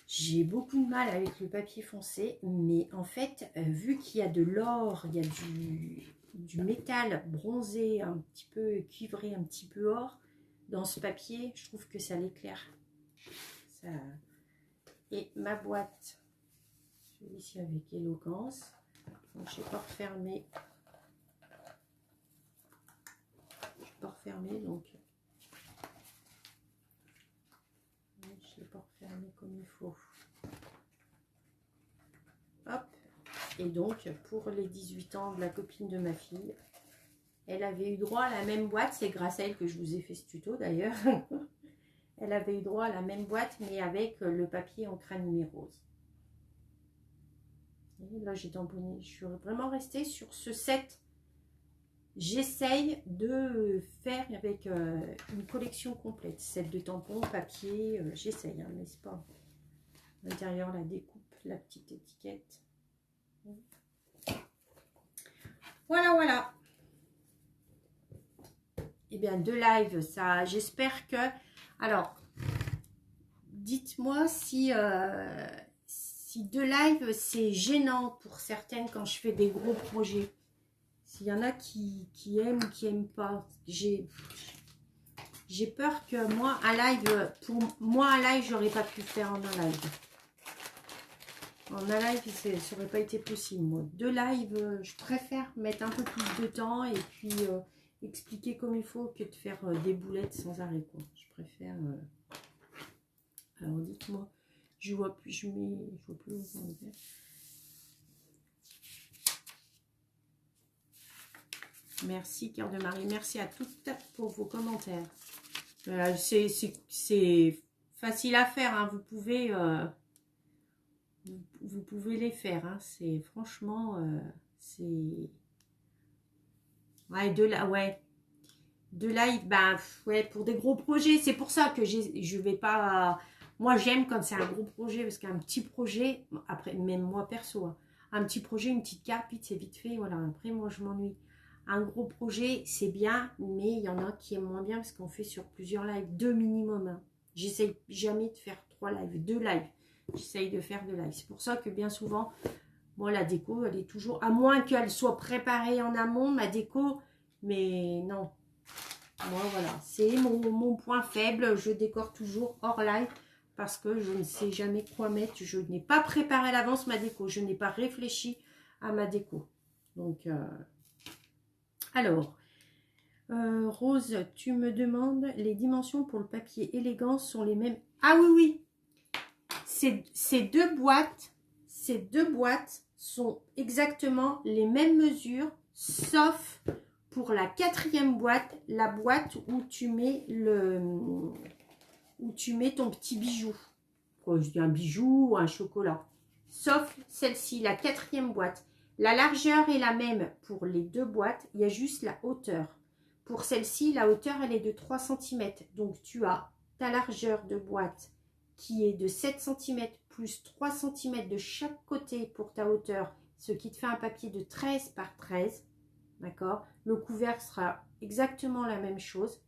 J'ai beaucoup de mal avec le papier foncé, mais en fait, vu qu'il y a de l'or, il y a du métal bronzé, un petit peu cuivré, un petit peu or, dans ce papier, je trouve que ça l'éclaire. Ça... Et ma boîte, je vais ici avec éloquence. Donc, je n'ai pas refermé. Je n'ai pas refermé, donc je ne l'ai pas refermé comme il faut. Hop. Et donc, pour les 18 ans de la copine de ma fille, elle avait eu droit à la même boîte. C'est grâce à elle que je vous ai fait ce tuto d'ailleurs. Elle avait eu droit à la même boîte, mais avec le papier en crème rose. Et là, j'ai tamponné. Je suis vraiment restée sur ce set. J'essaye de faire avec une collection complète. Set de tampons, papier, j'essaye, hein, n'est-ce pas? À l'intérieur, la découpe, la petite étiquette. Voilà, voilà. Et bien, de live, ça, j'espère que... Alors, dites-moi si de live, c'est gênant pour certaines quand je fais des gros projets. S'il y en a qui aiment ou qui n'aiment pas. J'ai peur que moi, un live, pour moi, un live, j'aurais pas pu faire en un live. En un live, ça n'aurait pas été possible. Moi, deux lives, je préfère mettre un peu plus de temps et puis expliquer comme il faut que de faire des boulettes sans arrêt, quoi. Je préfère... Alors dites-moi, je vois plus, je vois plus où vous en êtes. Merci Cœur de Marie, merci à toutes pour vos commentaires. C'est facile à faire, hein. Vous pouvez les faire, hein. C'est franchement, c'est... Ouais, de live, ben, ouais, pour des gros projets, c'est pour ça que je vais pas... Moi, j'aime quand c'est un gros projet, parce qu'un petit projet, après, même moi perso, hein, un petit projet, une petite carte, vite, c'est vite fait, voilà, après, moi, je m'ennuie. Un gros projet, c'est bien, mais il y en a qui aiment moins bien, parce qu'on fait sur plusieurs lives, 2 minimum, hein. J'essaye jamais de faire 3 lives, 2 lives, j'essaye de faire 2 lives. C'est pour ça que bien souvent, moi, la déco, elle est toujours, à moins qu'elle soit préparée en amont, ma déco, mais non. Moi, voilà, c'est mon point faible. Je décore toujours hors live parce que je ne sais jamais quoi mettre. Je n'ai pas préparé à l'avance ma déco. Je n'ai pas réfléchi à ma déco. Donc, alors, Rose, tu me demandes, les dimensions pour le papier élégance sont les mêmes. Ah oui, oui. Ces deux boîtes sont exactement les mêmes mesures, sauf pour la 4e boîte, la boîte où tu mets ton petit bijou. Quoi, je dis un bijou ou un chocolat. Sauf celle-ci, la 4e boîte. La largeur est la même pour les 2 boîtes, il y a juste la hauteur. Pour celle-ci, la hauteur, elle est de 3 cm. Donc, tu as ta largeur de boîte qui est de 7 cm plus 3 cm de chaque côté pour ta hauteur, ce qui te fait un papier de 13 par 13. D'accord? Le couvercle sera exactement la même chose.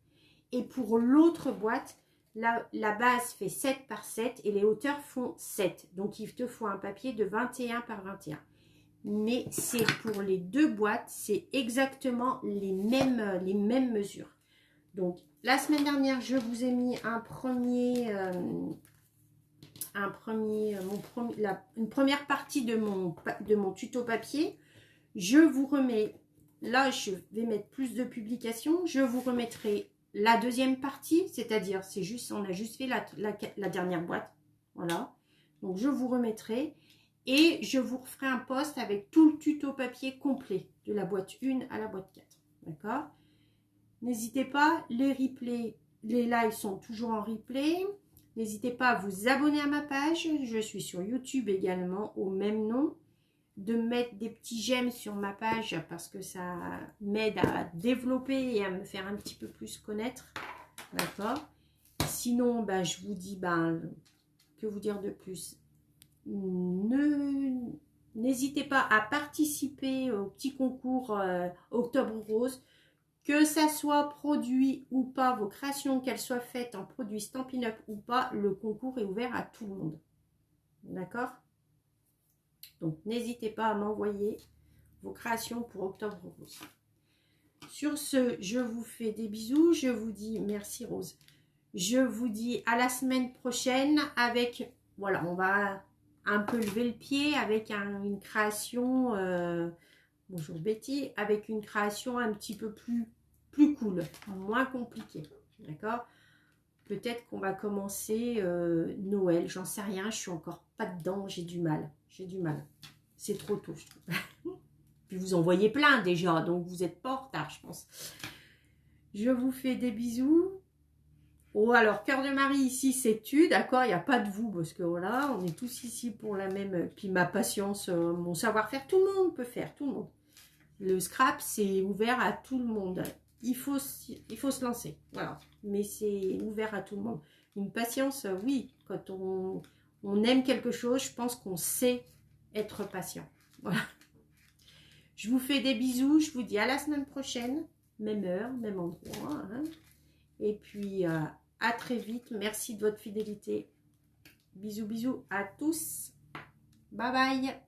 Et pour l'autre boîte, la base fait 7 par 7 et les hauteurs font 7. Donc, il te faut un papier de 21 par 21. Mais c'est pour les 2 boîtes, c'est exactement les mêmes mesures. Donc, la semaine dernière, je vous ai mis une première partie de mon tuto papier. Je vous remets, là, je vais mettre plus de publications. Je vous remettrai la deuxième partie, c'est-à-dire, on a juste fait la dernière boîte. Voilà. Donc, je vous remettrai. Et je vous referai un post avec tout le tuto papier complet, de la boîte 1 à la boîte 4. D'accord? N'hésitez pas, les replays, les lives sont toujours en replay. N'hésitez pas à vous abonner à ma page. Je suis sur YouTube également, au même nom. De mettre des petits j'aime sur ma page parce que ça m'aide à développer et à me faire un petit peu plus connaître. D'accord? Sinon, je vous dis, que vous dire de plus? N'hésitez pas à participer au petit concours Octobre Rose, que ça soit produit ou pas, vos créations, qu'elles soient faites en produit Stampin' Up ou pas, le concours est ouvert à tout le monde. D'accord? Donc, n'hésitez pas à m'envoyer vos créations pour Octobre Rose. Sur ce, je vous fais des bisous. Je vous dis, merci Rose. Je vous dis à la semaine prochaine avec, voilà, on va un peu lever le pied avec une création, bonjour Betty, avec une création un petit peu plus cool, moins compliquée. D'accord? Peut-être qu'on va commencer Noël, j'en sais rien, je suis encore pas dedans, j'ai du mal. C'est trop tôt, je trouve. Puis vous en voyez plein déjà, donc vous n'êtes pas en retard, je pense. Je vous fais des bisous. Oh, alors, Cœur de Marie, ici, c'est tu, d'accord? Il n'y a pas de vous, parce que voilà, on est tous ici pour la même... Puis ma patience, mon savoir-faire, tout le monde peut faire, tout le monde. Le scrap, c'est ouvert à tout le monde. Il faut se lancer, voilà. Mais c'est ouvert à tout le monde. Une patience, oui, quand on aime quelque chose, je pense qu'on sait être patient. Voilà. Je vous fais des bisous, je vous dis à la semaine prochaine, même heure, même endroit. Hein. Et puis, à très vite. Merci de votre fidélité. Bisous, bisous à tous. Bye bye.